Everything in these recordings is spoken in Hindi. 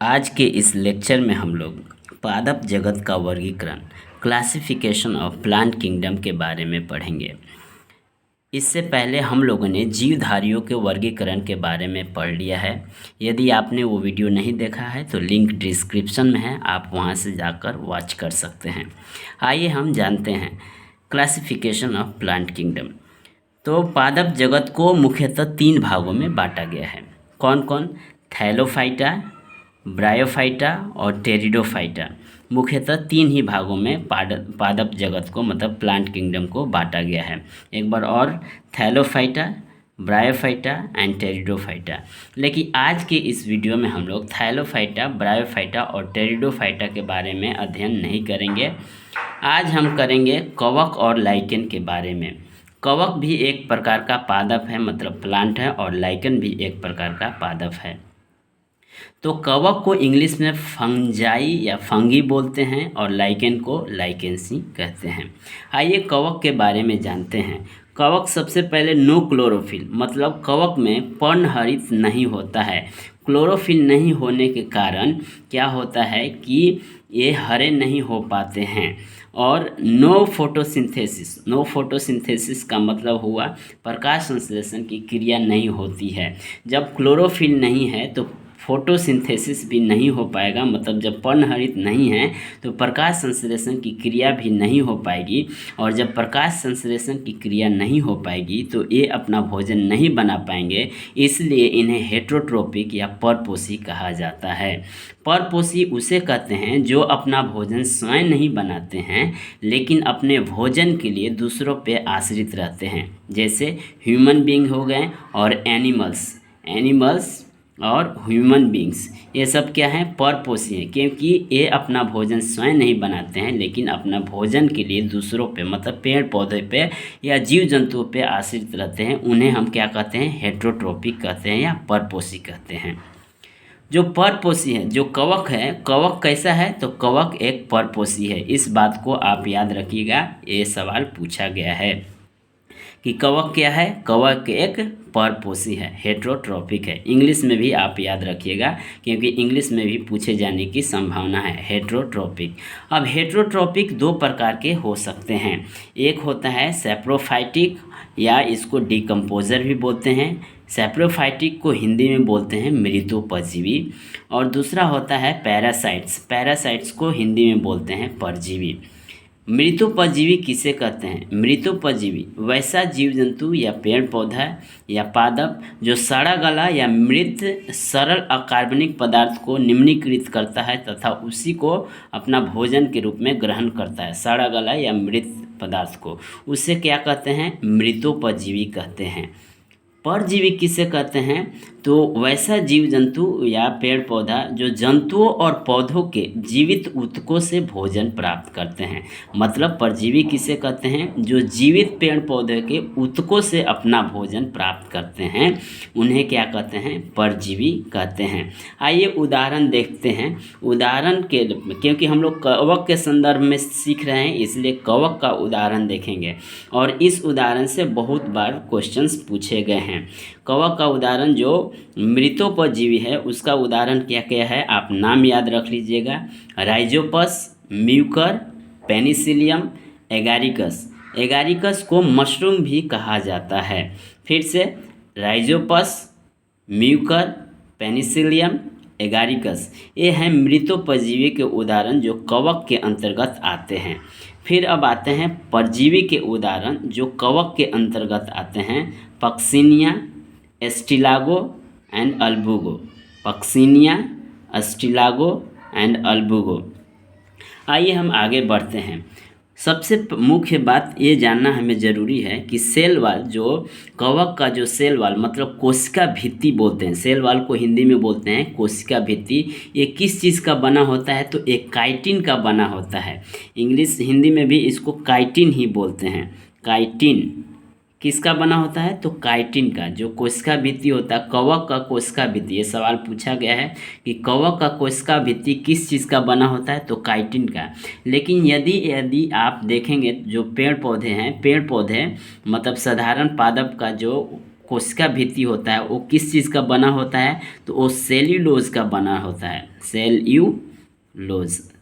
आज के इस लेक्चर में हम लोग पादप जगत का वर्गीकरण क्लासिफिकेशन ऑफ प्लांट किंगडम के बारे में पढ़ेंगे। इससे पहले हम लोगों ने जीवधारियों के वर्गीकरण के बारे में पढ़ लिया है। यदि आपने वो वीडियो नहीं देखा है तो लिंक डिस्क्रिप्शन में है, आप वहां से जाकर वॉच कर सकते हैं। आइए हम जानते हैं क्लासिफिकेशन ऑफ प्लांट किंगडम। तो पादप जगत को मुख्यतः 3 भागों में बांटा गया है। कौन कौन? थैलोफाइटा, ब्रायोफाइटा और टेरिडोफाइटा। मुख्यतः 3 ही भागों में पादप जगत को मतलब प्लांट किंगडम को बांटा गया है। एक बार और, थैलोफाइटा, ब्रायोफाइटा एंड टेरिडोफाइटा। लेकिन आज के इस वीडियो में हम लोग थैलोफाइटा, ब्रायोफाइटा और टेरिडोफाइटा के बारे में अध्ययन नहीं करेंगे। आज हम करेंगे कवक और लाइकेन के बारे में। कवक भी एक प्रकार का पादप है, मतलब प्लांट है, और लाइकेन भी एक प्रकार का पादप है। तो कवक को इंग्लिश में फंजाई या फंगी बोलते हैं और लाइकेन को लाइकेंसी कहते हैं। आइए कवक के बारे में जानते हैं। कवक सबसे पहले नो क्लोरोफिल, मतलब कवक में पर्णहरित नहीं होता है। क्लोरोफिल नहीं होने के कारण क्या होता है कि ये हरे नहीं हो पाते हैं। और नो फोटोसिंथेसिस, नो फोटोसिंथेसिस का मतलब हुआ प्रकाश संश्लेषण की क्रिया नहीं होती है। जब क्लोरोफिल नहीं है तो फोटोसिंथेसिस भी नहीं हो पाएगा, मतलब जब पर्णहरित नहीं है तो प्रकाश संश्लेषण की क्रिया भी नहीं हो पाएगी। और जब प्रकाश संश्लेषण की क्रिया नहीं हो पाएगी तो ये अपना भोजन नहीं बना पाएंगे, इसलिए इन्हें हेटेरोट्रोपिक या परपोषी कहा जाता है। परपोषी उसे कहते हैं जो अपना भोजन स्वयं नहीं बनाते हैं लेकिन अपने भोजन के लिए दूसरों पे आश्रित रहते हैं, जैसे ह्यूमन बीइंग हो गए और एनिमल्स और ह्यूमन बींग्स। ये सब क्या है? परपोषी हैं, क्योंकि ये अपना भोजन स्वयं नहीं बनाते हैं लेकिन अपना भोजन के लिए दूसरों पे मतलब पेड़ पौधे पे या जीव जंतुओं पे आश्रित रहते हैं। उन्हें हम क्या कहते हैं? हेटेरोट्रोपिक कहते हैं या परपोषी कहते हैं। जो परपोषी है, जो कवक है, कवक कैसा है? तो कवक एक परपोषी है। इस बात को आप याद रखिएगा, ये सवाल पूछा गया है कि कवक क्या है। कवक एक परपोषी है, हेटेरोट्रोपिक है। इंग्लिश में भी आप याद रखिएगा क्योंकि इंग्लिश में भी पूछे जाने की संभावना है, हेटेरोट्रोपिक। अब हेटेरोट्रोपिक 2 प्रकार के हो सकते हैं। एक होता है सैप्रोफाइटिक या इसको डिकम्पोजर भी बोलते हैं। सैप्रोफाइटिक को हिंदी में बोलते हैं मृतोपजीवी। और दूसरा होता है पैरासाइट्स, पैरासाइट्स को हिंदी में बोलते हैं परजीवी। मृतोपजीवी किसे कहते हैं? मृतोपजीवी वैसा जीव जंतु या पेड़ पौधा या पादप जो सड़ा गला या मृत सरल अकार्बनिक पदार्थ को निम्नीकृत करता है तथा उसी को अपना भोजन के रूप में ग्रहण करता है। सड़ा गला या मृत पदार्थ को, उसे क्या कहते हैं? मृतोपजीवी कहते हैं। परजीवी किसे कहते हैं? तो वैसा जीव जंतु या पेड़ पौधा जो जंतुओं और पौधों के जीवित ऊतकों से भोजन प्राप्त करते हैं। मतलब परजीवी किसे कहते हैं? जो जीवित पेड़ पौधे के ऊतकों से अपना भोजन प्राप्त करते हैं, उन्हें क्या कहते हैं? परजीवी कहते हैं। आइए उदाहरण देखते हैं। उदाहरण के क्योंकि हम लोग कवक के संदर्भ में सीख रहे हैं, इसलिए कवक का उदाहरण देखेंगे और इस उदाहरण से बहुत बार क्वेश्चंस पूछे गए हैं। कवक का उदाहरण जो मृतोपजीवी है उसका उदाहरण क्या क्या है आप नाम याद रख लीजिएगा। Rhizopus, Mucor, Penicillium, Agaricus. Agaricus को मशरूम भी कहा जाता है। फिर से राइजोपस, म्यूकर, पेनिसिलियम, एगारिकस, ये हैं मृतोपजीवी के उदाहरण जो कवक के अंतर्गत आते हैं। फिर अब आते हैं परजीवी के उदाहरण जो कवक के अंतर्गत आते हैं। Puccinia, Ustilago and Albugo. Puccinia, Ustilago and Albugo. आइए हम आगे बढ़ते हैं। सबसे मुख्य बात ये जानना हमें ज़रूरी है कि सेल वाल, जो कवक का जो सेल वाल मतलब कोशिका भित्ति बोलते हैं, सेल वाल को हिंदी में बोलते हैं कोशिका भित्ति, ये किस चीज़ का बना होता है? तो एक काइटिन का बना होता है। हिंदी में भी इसको काइटिन ही बोलते हैं। काइटिन किसका बना होता है? तो काइटिन का। जो कोशिका भित्ति होता है, कवक का कोशिका भित्ति, ये सवाल पूछा गया है कि कवक का कोशिका भित्ति किस चीज़ का बना होता है? तो काइटिन का। लेकिन यदि आप देखेंगे जो पेड़ पौधे हैं, पेड़ पौधे मतलब साधारण पादप का जो कोशिका भित्ति होता है वो किस चीज़ का बना होता है, तो वो सेल्यूलोज का बना होता है,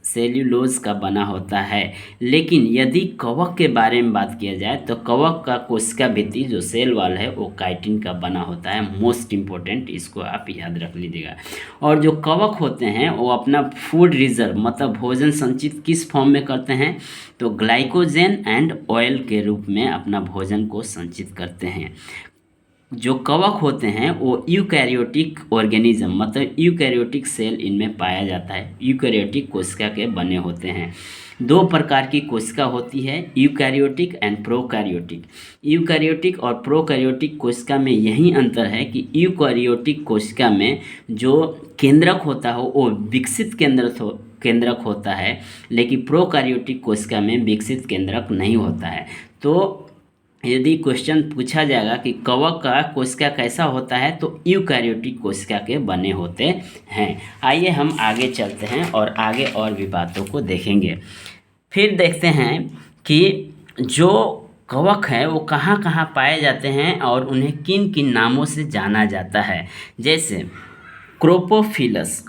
सेल्यूलोज का बना होता है। लेकिन यदि कवक के बारे में बात किया जाए तो कवक का कोशिका भित्ति जो सेल वाल है वो काइटिन का बना होता है। मोस्ट इम्पोर्टेंट, इसको आप याद रख लीजिएगा। और जो कवक होते हैं वो अपना फूड रिजर्व मतलब भोजन संचित किस फॉर्म में करते हैं, तो ग्लाइकोजन एंड ऑयल के रूप में अपना भोजन को संचित करते हैं। जो कवक होते हैं वो यूकैरियोटिक ऑर्गेनिज्म मतलब यूकैरियोटिक सेल इनमें पाया जाता है, यूकैरियोटिक कोशिका के बने होते हैं। दो प्रकार की कोशिका होती है, यूकैरियोटिक एंड प्रोकैरियोटिक। यूकैरियोटिक और प्रोकैरियोटिक कोशिका में यही अंतर है कि यूकैरियोटिक कोशिका में जो केंद्रक होता है वो विकसित केंद्रक होता है, लेकिन प्रोकैरियोटिक कोशिका में विकसित केंद्रक नहीं होता है। तो यदि क्वेश्चन पूछा जाएगा कि कवक का कोशिका कैसा होता है, तो यूकैरियोटिक कोशिका के बने होते हैं। आइए हम आगे चलते हैं और आगे और भी बातों को देखेंगे। फिर देखते हैं कि जो कवक है वो कहाँ कहाँ पाए जाते हैं और उन्हें किन किन नामों से जाना जाता है। जैसे क्रोपोफिलस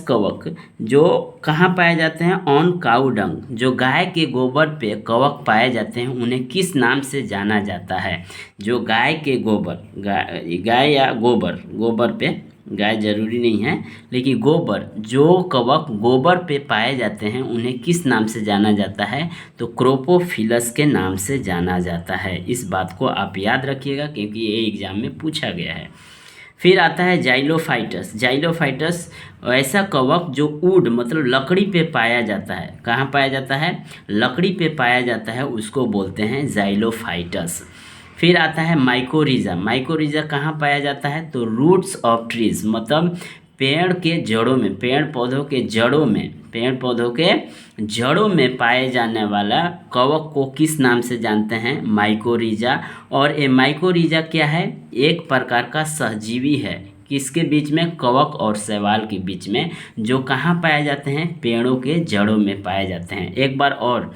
कवक जो कहाँ पाए जाते हैं, ऑन काऊ डंग, जो गाय के गोबर पे कवक पाए जाते हैं उन्हें किस नाम से जाना जाता है। जो गाय के गोबर, गाय या गोबर पे, गाय जरूरी नहीं है लेकिन गोबर, जो कवक गोबर पे पाए जाते हैं उन्हें किस नाम से जाना जाता है, तो क्रोपोफिलस के नाम से जाना जाता है। इस बात को आप याद रखिएगा क्योंकि ये एग्जाम में पूछा गया है। फिर आता है जाइलोफाइटस ऐसा कवक जो वुड मतलब लकड़ी पे पाया जाता है। कहाँ पाया जाता है, लकड़ी पे पाया जाता है, उसको बोलते हैं जाइलोफाइटस। फिर आता है माइकोरिजा कहाँ पाया जाता है, तो रूट्स ऑफ ट्रीज मतलब पेड़ के जड़ों में, पेड़ पौधों के जड़ों में पाए जाने वाला कवक को किस नाम से जानते हैं, माइकोरिजा। और ये माइकोरिजा क्या है, एक प्रकार का सहजीवी है। किसके बीच में, कवक और शैवाल के बीच में, जो कहाँ पाए जाते हैं, पेड़ों के जड़ों में पाए जाते हैं। एक बार और,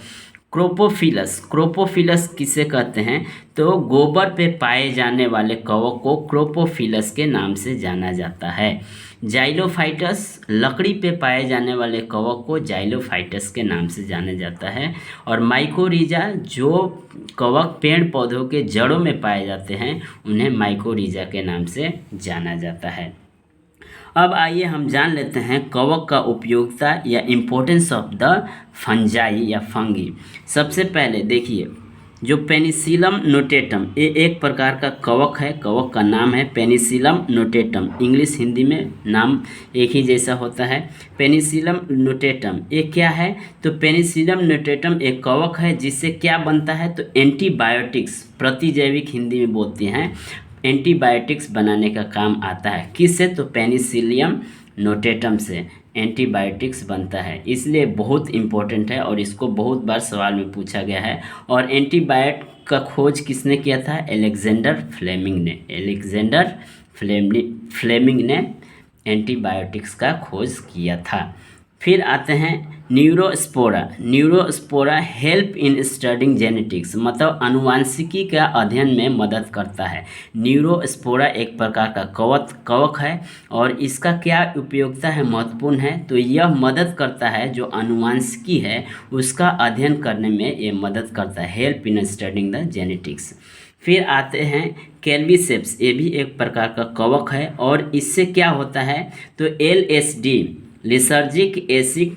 क्रोपोफिलस किसे कहते हैं, तो गोबर पे पाए जाने वाले कवक को क्रोपोफिलस के नाम से जाना जाता है। जाइलोफाइटस लकड़ी पे पाए जाने वाले कवक को जाइलोफाइटस के नाम से जाना जाता है। और माइकोरिजा जो कवक पेड़ पौधों के जड़ों में पाए जाते हैं उन्हें माइकोरिजा के नाम से जाना जाता है। अब आइए हम जान लेते हैं कवक का उपयोगिता या इम्पोर्टेंस ऑफ द फंजाई या फंगी। सबसे पहले देखिए जो पेनिसिलम नोटेटम, ये एक प्रकार का कवक है, कवक का नाम है पेनिसिलम नोटेटम। इंग्लिश हिंदी में नाम एक ही जैसा होता है, पेनिसिलम नोटेटम। ये क्या है, तो पेनिसिलम नोटेटम एक कवक है जिससे क्या बनता है, तो एंटीबायोटिक्स, प्रतिजैविक हिंदी में बोलते हैं, एंटीबायोटिक्स बनाने का काम आता है। किससे, तो पेनिसिलियम नोटेटम से एंटीबायोटिक्स बनता है, इसलिए बहुत इम्पोर्टेंट है और इसको बहुत बार सवाल में पूछा गया है। और एंटीबायोटिक का खोज किसने किया था, अलेक्जेंडर फ्लेमिंग ने एंटीबायोटिक्स का खोज किया था। फिर आते हैं Neurospora help in studying genetics मतलब अनुवांशिकी का अध्ययन में मदद करता है। न्यूरोस्पोरा एक प्रकार का कवक है और इसका क्या उपयोगिता है, महत्वपूर्ण है, तो यह मदद करता है जो अनुवांशिकी है उसका अध्ययन करने में ये मदद करता है, help in studying the genetics. फिर आते हैं कैल्वीसेप्स, ये भी एक प्रकार का कवक है और इससे क्या होता है, तो LSD लिसर्जिक एसिड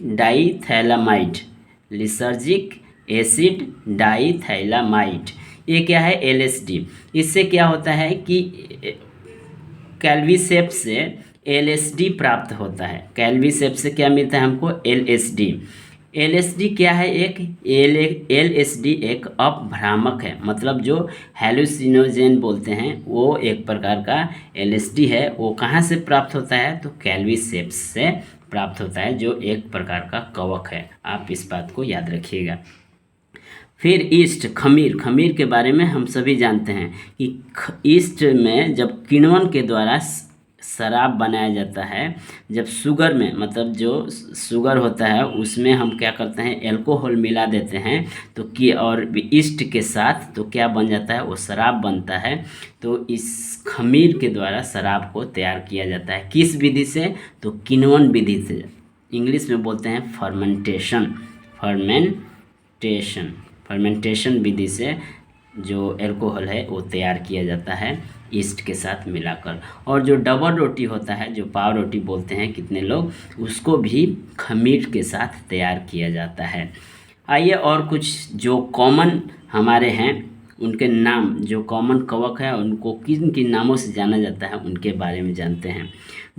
डाइथैलामाइड, ये क्या है, LSD। इससे क्या होता है कि कैल्वीसेप्स से LSD प्राप्त होता है। कैल्वीसेप्स से क्या मिलता है हमको, LSD क्या है, LSD एक अपभ्रामक है, मतलब जो हेलुसिनोजेन बोलते हैं वो एक प्रकार का LSD है। वो कहाँ से प्राप्त होता है, तो कैल्वीसेप्स से प्राप्त होता है जो एक प्रकार का कवक है। आप इस बात को याद रखिएगा। फिर ईस्ट, खमीर के बारे में हम सभी जानते हैं कि ईस्ट में जब किण्वन के द्वारा शराब बनाया जाता है जब शुगर में, मतलब जो शुगर होता है उसमें हम क्या करते हैं, एल्कोहल मिला देते हैं तो कि और ईस्ट के साथ, तो क्या बन जाता है, वो शराब बनता है। तो इस खमीर के द्वारा शराब को तैयार किया जाता है। किस विधि से, तो किण्वन विधि से, इंग्लिश में बोलते हैं फर्मेंटेशन। फर्मेंटेशन फर्मेंटेशन विधि से जो एल्कोहल है वो तैयार किया जाता है ईस्ट के साथ मिलाकर। और जो डबल रोटी होता है, जो पाव रोटी बोलते हैं कितने लोग, उसको भी खमीर के साथ तैयार किया जाता है। आइए और कुछ जो कॉमन हमारे हैं उनके नाम, जो कॉमन कवक है उनको किन किन नामों से जाना जाता है उनके बारे में जानते हैं।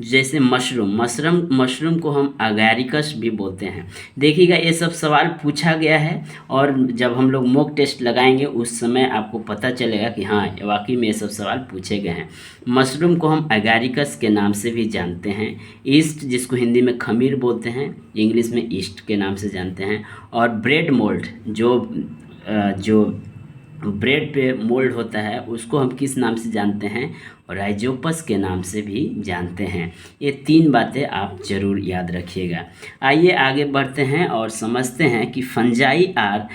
जैसे मशरूम को हम अगैरिकस भी बोलते हैं। देखिएगा ये सब सवाल पूछा गया है और जब हम लोग मॉक टेस्ट लगाएंगे उस समय आपको पता चलेगा कि हाँ वाकई में ये सब सवाल पूछे गए हैं। मशरूम को हम अगैरिकस के नाम से भी जानते हैं। ईस्ट, जिसको हिंदी में खमीर बोलते हैं, इंग्लिश में ईस्ट के नाम से जानते हैं। और ब्रेड मोल्ड, जो ब्रेड पे मोल्ड होता है उसको हम किस नाम से जानते हैं, राइजोपस के नाम से भी जानते हैं। ये 3 बातें आप ज़रूर याद रखिएगा। आइए आगे बढ़ते हैं और समझते हैं कि fungi are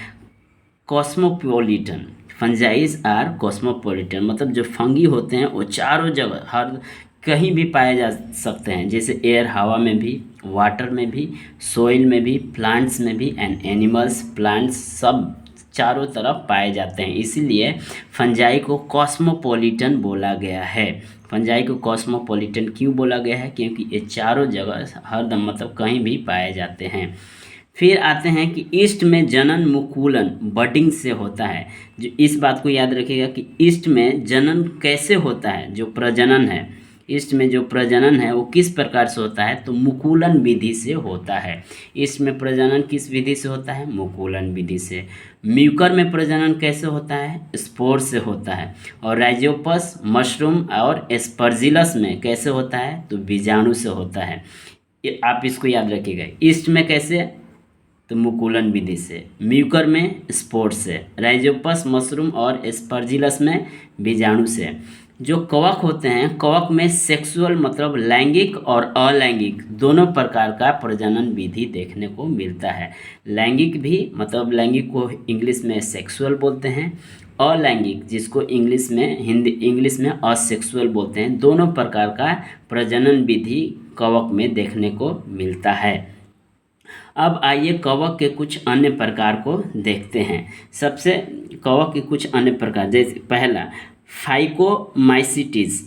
cosmopolitan. Fungi are cosmopolitan मतलब जो फंगी होते हैं वो चारों जगह, हर कहीं भी पाए जा सकते हैं, जैसे एयर, हवा में भी, वाटर में भी, सोइल में भी, प्लांट्स में भी, एंड एनिमल्स, प्लांट्स, सब चारों तरफ पाए जाते हैं। इसीलिए फंजाई को कॉस्मोपॉलिटन बोला गया है। फंजाई को कॉस्मोपॉलिटन क्यों बोला गया है, क्योंकि ये चारों जगह हरदम, मतलब कहीं भी पाए जाते हैं। फिर आते हैं कि ईस्ट में जनन मुकुलन बडिंग से होता है। जो इस बात को याद रखिएगा कि ईस्ट में जनन कैसे होता है, जो प्रजनन है, ईस्ट में जो प्रजनन है वो किस प्रकार से होता है, तो मुकुलन विधि से होता है। ईस्ट में प्रजनन किस विधि से होता है, मुकुलन विधि से। म्यूकर में प्रजनन कैसे होता है, स्पोर से होता है। और राइजोपस, मशरूम और एस्परजिलस में कैसे होता है, तो बीजाणु से होता है। आप इसको याद रखिएगा, ईस्ट में कैसे, तो मुकुलन विधि से, म्यूकर में स्पोर से, राइजोपस, मशरूम और एस्परजिलस में बीजाणु से। जो कवक होते हैं, कवक में सेक्सुअल मतलब लैंगिक और अलैंगिक दोनों प्रकार का प्रजनन विधि देखने को मिलता है। लैंगिक भी, मतलब लैंगिक को इंग्लिश में सेक्सुअल बोलते हैं, अलैंगिक जिसको इंग्लिश में असेक्सुअल बोलते हैं। दोनों प्रकार का प्रजनन विधि कवक में देखने को मिलता है। अब आइए कवक के कुछ अन्य प्रकार को देखते हैं। सबसे कवक के कुछ अन्य प्रकार, जैसे पहला फाइकोमाइसिटिस।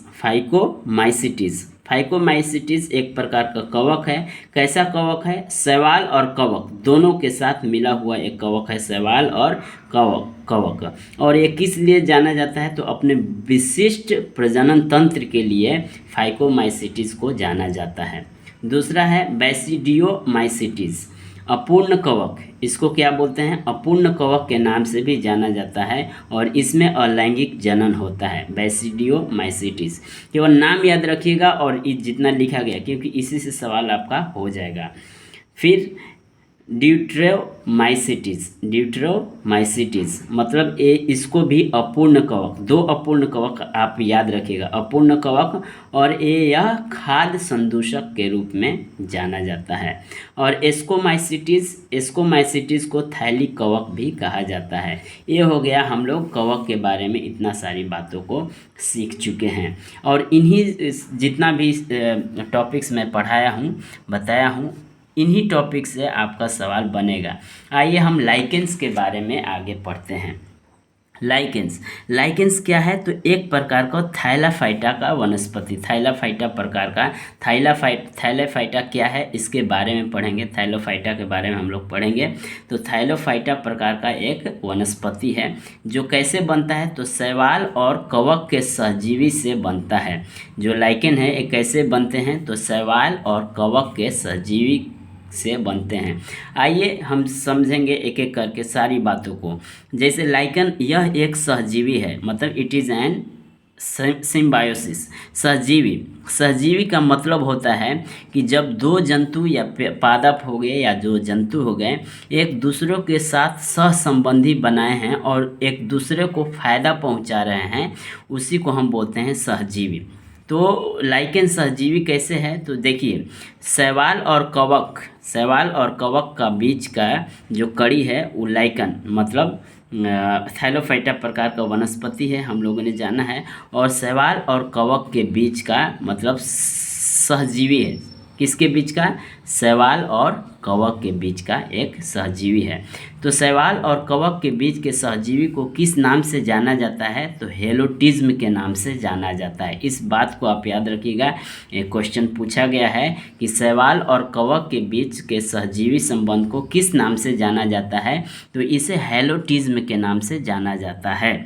फाइकोमाइसिटिस एक प्रकार का कवक है। कैसा कवक है, शैवाल और कवक दोनों के साथ मिला हुआ एक कवक है, शैवाल और कवक। और ये किस लिए जाना जाता है, तो अपने विशिष्ट प्रजनन तंत्र के लिए फाइकोमाइसिटिस को जाना जाता है। दूसरा है बैसिडियोमाइसिटिस, अपूर्ण कवक। इसको क्या बोलते हैं, अपूर्ण कवक के नाम से भी जाना जाता है और इसमें अलैंगिक जनन होता है, बैसिडियोमाइसिटिस। केवल नाम याद रखिएगा और जितना लिखा गया, क्योंकि इसी से सवाल आपका हो जाएगा। फिर ड्यूट्रोमाइसिटिस मतलब इसको भी अपूर्ण कवक, 2 अपूर्ण कवक आप याद रखिएगा, अपूर्ण कवक, और यह खाद्य संदूषक के रूप में जाना जाता है। और एस्कोमाइसिटिस को थैलिक कवक भी कहा जाता है। ये हो गया, हम लोग कवक के बारे में इतना सारी बातों को सीख चुके हैं और इन्हीं जितना भी टॉपिक्स मैं पढ़ाया हूँ, बताया हूँ, इन्हीं टॉपिक से आपका सवाल बनेगा। आइए हम लाइकेंस के बारे में आगे पढ़ते हैं। लाइकेंस क्या है, तो एक प्रकार का थैलाफाइटा का वनस्पति, थैलाफाइटा प्रकार का। थैलाफाइटा क्या है, इसके बारे में पढ़ेंगे, थैलाफाइटा के बारे में हम लोग पढ़ेंगे। तो थैलाफाइटा प्रकार का एक वनस्पति है जो कैसे बनता है, तो शैवाल और कवक के सहजीवी से बनता है। जो लाइकेन है ये कैसे बनते हैं, तो शैवाल और कवक के सहजीवी से बनते हैं। आइए हम समझेंगे एक एक करके सारी बातों को। जैसे लाइकन, यह एक सहजीवी है, मतलब इट इज़ एन सिम्बायोसिस। सहजीवी का मतलब होता है कि जब 2 जंतु या पादप हो गए या जो जंतु हो गए एक दूसरों के साथ सहसंबंधी बनाए हैं और एक दूसरे को फायदा पहुंचा रहे हैं, उसी को हम बोलते हैं सहजीवी। तो लाइकेन सहजीवी कैसे है, तो देखिए शैवाल और कवक का बीच का जो कड़ी है वो लाइकन मतलब थैलोफाइटा प्रकार का वनस्पति है, हम लोगों ने जाना है। और शैवाल और कवक के बीच का मतलब सहजीवी है। किसके बीच का, शैवाल और कवक के बीच का एक सहजीवी है। तो शैवाल और कवक के बीच के सहजीवी को किस नाम से जाना जाता है, तो हेलोटिज्म के नाम से जाना जाता है। इस बात को आप याद रखिएगा, एक क्वेश्चन पूछा गया है कि शैवाल और कवक के बीच के सहजीवी संबंध को किस नाम से जाना जाता है, तो इसे हेलोटिज्म के नाम से जाना जाता है।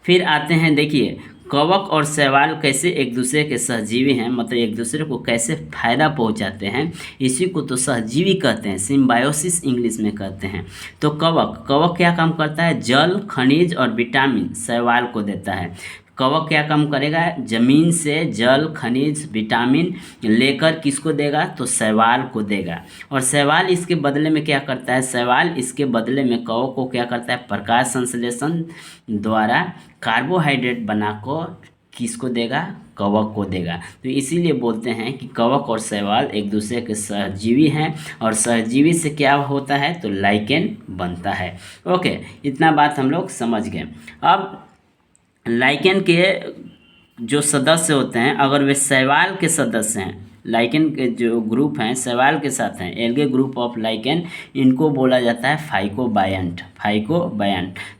फिर आते हैं, देखिए कवक और शैवाल कैसे एक दूसरे के सहजीवी हैं, मतलब एक दूसरे को कैसे फायदा पहुंचाते हैं, इसी को तो सहजीवी कहते हैं, सिम्बायोसिस इंग्लिश में कहते हैं। तो कवक क्या काम करता है, जल, खनिज और विटामिन शैवाल को देता है। कवक क्या काम करेगा, जमीन से जल, खनिज, विटामिन लेकर किसको देगा, तो शैवाल को देगा। और शैवाल इसके बदले में क्या करता है, शैवाल इसके बदले में कवक को क्या करता है, प्रकाश संश्लेषण द्वारा कार्बोहाइड्रेट बनाकर किसको देगा, कवक को देगा। तो इसीलिए बोलते हैं कि कवक और शैवाल एक दूसरे के सहजीवी हैं, और सहजीवी से क्या होता है, तो लाइकेन बनता है। ओके, इतना बात हम लोग समझ गए। अब लाइकेन के जो सदस्य होते हैं, अगर वे शैवाल के सदस्य हैं, लाइकेन के जो ग्रुप हैं शैवाल के साथ हैं, एल्गे ग्रुप ऑफ लाइकेन, इनको बोला जाता है फाइकोबायंट।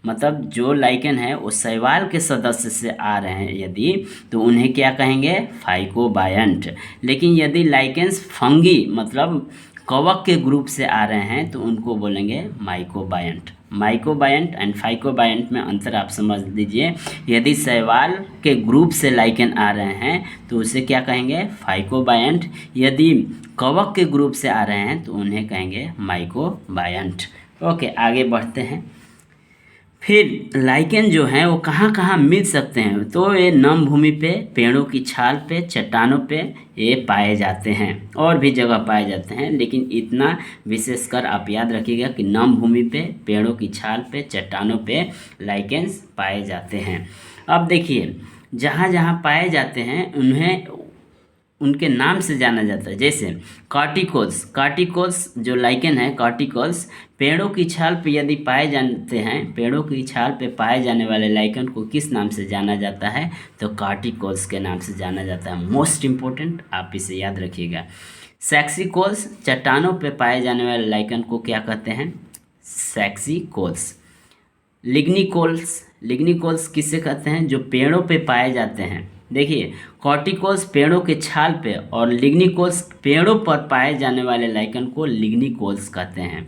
मतलब जो लाइकेन है वो शैवाल के सदस्य से आ रहे हैं यदि, तो उन्हें क्या कहेंगे, फाइकोबायंट। लेकिन यदि लाइकेन्स फंगी मतलब कवक के ग्रुप से आ रहे हैं तो उनको बोलेंगे माइकोबायंट। माइकोबायंट एंड फाइकोबायंट में अंतर आप समझ लीजिए। यदि शैवाल के ग्रुप से लाइकेन आ रहे हैं तो उसे क्या कहेंगे, फाइकोबायंट। यदि कवक के ग्रुप से आ रहे हैं तो उन्हें कहेंगे माइकोबायंट। ओके, आगे बढ़ते हैं। फिर लाइकेन जो हैं वो कहाँ कहाँ मिल सकते हैं, तो ये नम भूमि पे, पेड़ों की छाल पे, चट्टानों पे ये पाए जाते हैं, और भी जगह पाए जाते हैं, लेकिन इतना विशेषकर आप याद रखिएगा कि नम भूमि पे, पेड़ों की छाल पे, चट्टानों पे लाइकेन्स पाए जाते हैं। अब देखिए जहाँ जहाँ पाए जाते हैं उन्हें उनके नाम से जाना जाता है। जैसे कार्टिकोल्स जो लाइकेन है, कार्टिकोल्स पेड़ों की छाल पे यदि पाए जाते हैं, पेड़ों की छाल पे पाए जाने वाले लाइकेन को किस नाम से जाना जाता है, तो कार्टिकोल्स के नाम से जाना जाता है। मोस्ट इम्पोर्टेंट, आप इसे याद रखिएगा। सैक्सिकोल्स चट्टानों पे पाए जाने वाले लाइकेन को क्या कहते हैं, सैक्सिकोल्स। लिग्निकोल्स किससे कहते हैं, जो पेड़ों पे पाए जाते हैं। देखिए कॉर्टिकोल्स पेड़ों के छाल पे और लिग्निकोल्स पेड़ों पर पाए जाने वाले लाइकेन को लिग्निकोल्स कहते हैं।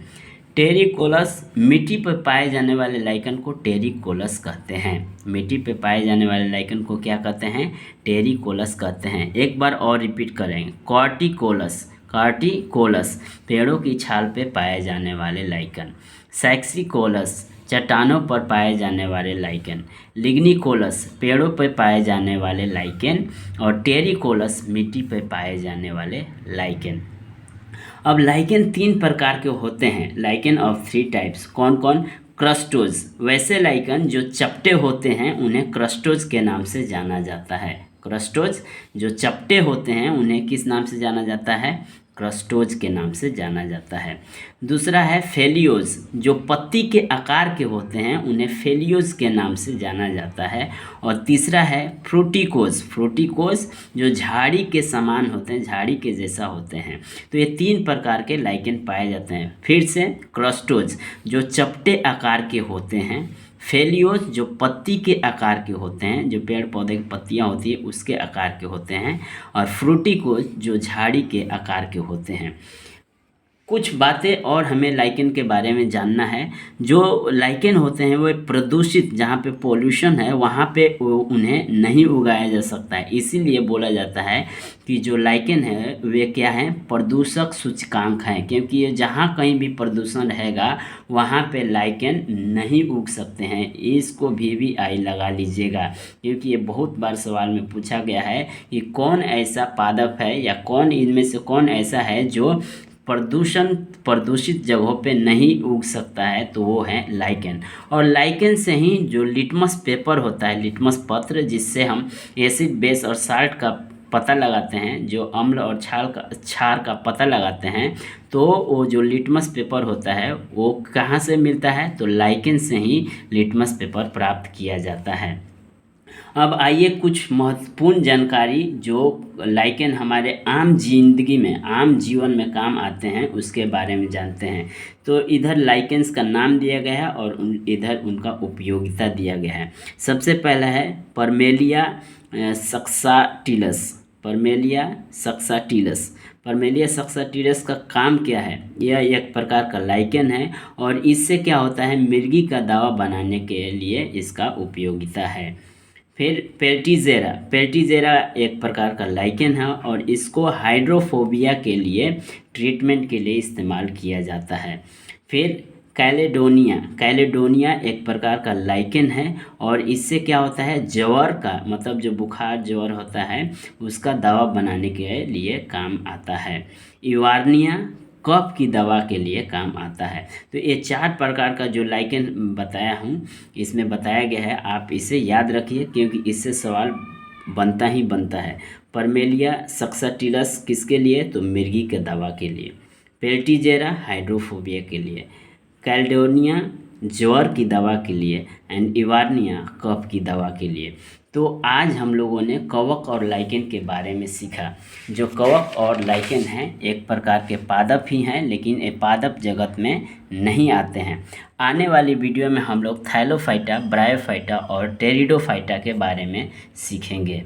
टेरिकोलस मिट्टी पर पाए जाने वाले लाइकेन को टेरिकोलस कहते हैं। मिट्टी पे पाए जाने वाले लाइकेन को क्या कहते हैं, टेरिकोलस कहते हैं। एक बार और रिपीट करेंगे, कार्टिकोलस पेड़ों की छाल पे पाए जाने वाले लाइकेन, सैक्सिकोलस चट्टानों पर पाए जाने वाले लाइकेन, लिग्निकोलस पेड़ों पर पाए जाने वाले लाइकेन, और टेरिकोलस मिट्टी पर पाए जाने वाले लाइकेन। अब लाइकेन 3 प्रकार के होते हैं, लाइकेन ऑफ 3 टाइप्स। कौन कौन, क्रस्टोज, वैसे लाइकेन जो चपटे होते हैं उन्हें क्रस्टोज के नाम से जाना जाता है। क्रस्टोज जो चपटे होते हैं उन्हें किस नाम से जाना जाता है, क्रस्टोज के नाम से जाना जाता है। दूसरा है फेलियोज, जो पत्ती के आकार के होते हैं उन्हें फेलियोज के नाम से जाना जाता है। और तीसरा है फ्रूटिकोज जो झाड़ी के समान होते हैं, झाड़ी के जैसा होते हैं। तो ये 3 प्रकार के लाइकेन पाए जाते हैं। फिर से, क्रस्टोज जो चपटे आकार के होते हैं, फेलियोज जो पत्ती के आकार के होते हैं, जो पेड़ पौधे की पत्तियां होती है उसके आकार के होते हैं, और फ्रूटिकोज जो झाड़ी के आकार के होते हैं। कुछ बातें और हमें लाइकेन के बारे में जानना है। जो लाइकेन होते हैं वो प्रदूषित, जहाँ पे पोल्यूशन है वहाँ पे उन्हें नहीं उगाया जा सकता है। इसीलिए बोला जाता है कि जो लाइकेन है वे क्या हैं, प्रदूषक सूचकांक हैं, क्योंकि ये जहाँ कहीं भी प्रदूषण रहेगा वहाँ पे लाइकेन नहीं उग सकते हैं। इसको VVI लगा लीजिएगा, क्योंकि ये बहुत बार सवाल में पूछा गया है कि कौन ऐसा पादप है या कौन इनमें से कौन ऐसा है जो प्रदूषित जगहों पे नहीं उग सकता है तो वो है लाइकेन। और लाइकेन से ही जो लिटमस पेपर होता है, लिटमस पत्र, जिससे हम एसिड बेस और साल्ट का पता लगाते हैं, जो अम्ल और क्षार का पता लगाते हैं, तो वो जो लिटमस पेपर होता है वो कहाँ से मिलता है, तो लाइकेन से ही लिटमस पेपर प्राप्त किया जाता है। अब आइए कुछ महत्वपूर्ण जानकारी जो लाइकेन हमारे आम जिंदगी में, आम जीवन में काम आते हैं, उसके बारे में जानते हैं। तो इधर लाइकेन्स का नाम दिया गया है और इधर उनका उपयोगिता दिया गया है। सबसे पहला है परमेलिया सक्साटिलस। परमेलिया सक्साटिलस। परमेलिया सक्साटिलस का काम क्या है? यह एक प्रकार का लाइकेन है और इससे क्या होता है, मिर्गी का दावा बनाने के लिए इसका उपयोगिता है। फिर पेल्टीजेरा। पेल्टीजेरा एक प्रकार का लाइकेन है और इसको हाइड्रोफोबिया के लिए, ट्रीटमेंट के लिए इस्तेमाल किया जाता है। फिर कैलेडोनिया। कैलेडोनिया एक प्रकार का लाइकेन है और इससे क्या होता है, ज्वर का, मतलब जो बुखार ज्वर होता है उसका दवा बनाने के लिए काम आता है। इवार्निया कफ की दवा के लिए काम आता है। तो ये 4 प्रकार का जो लाइकेन बताया हूँ, इसमें बताया गया है, आप इसे याद रखिए क्योंकि इससे सवाल बनता ही बनता है। परमेलिया सक्साटिलस किसके लिए, तो मिर्गी के दवा के लिए। पेल्टीजेरा हाइड्रोफोबिया के लिए। कैल्डोनिया ज्वर की दवा के लिए एंड इवार्निया कफ की दवा के लिए। तो आज हम लोगों ने कवक और लाइकेन के बारे में सीखा। जो कवक और लाइकेन हैं एक प्रकार के पादप ही हैं, लेकिन ये पादप जगत में नहीं आते हैं। आने वाली वीडियो में हम लोग थैलोफाइटा, ब्रायोफाइटा और टेरिडोफाइटा के बारे में सीखेंगे।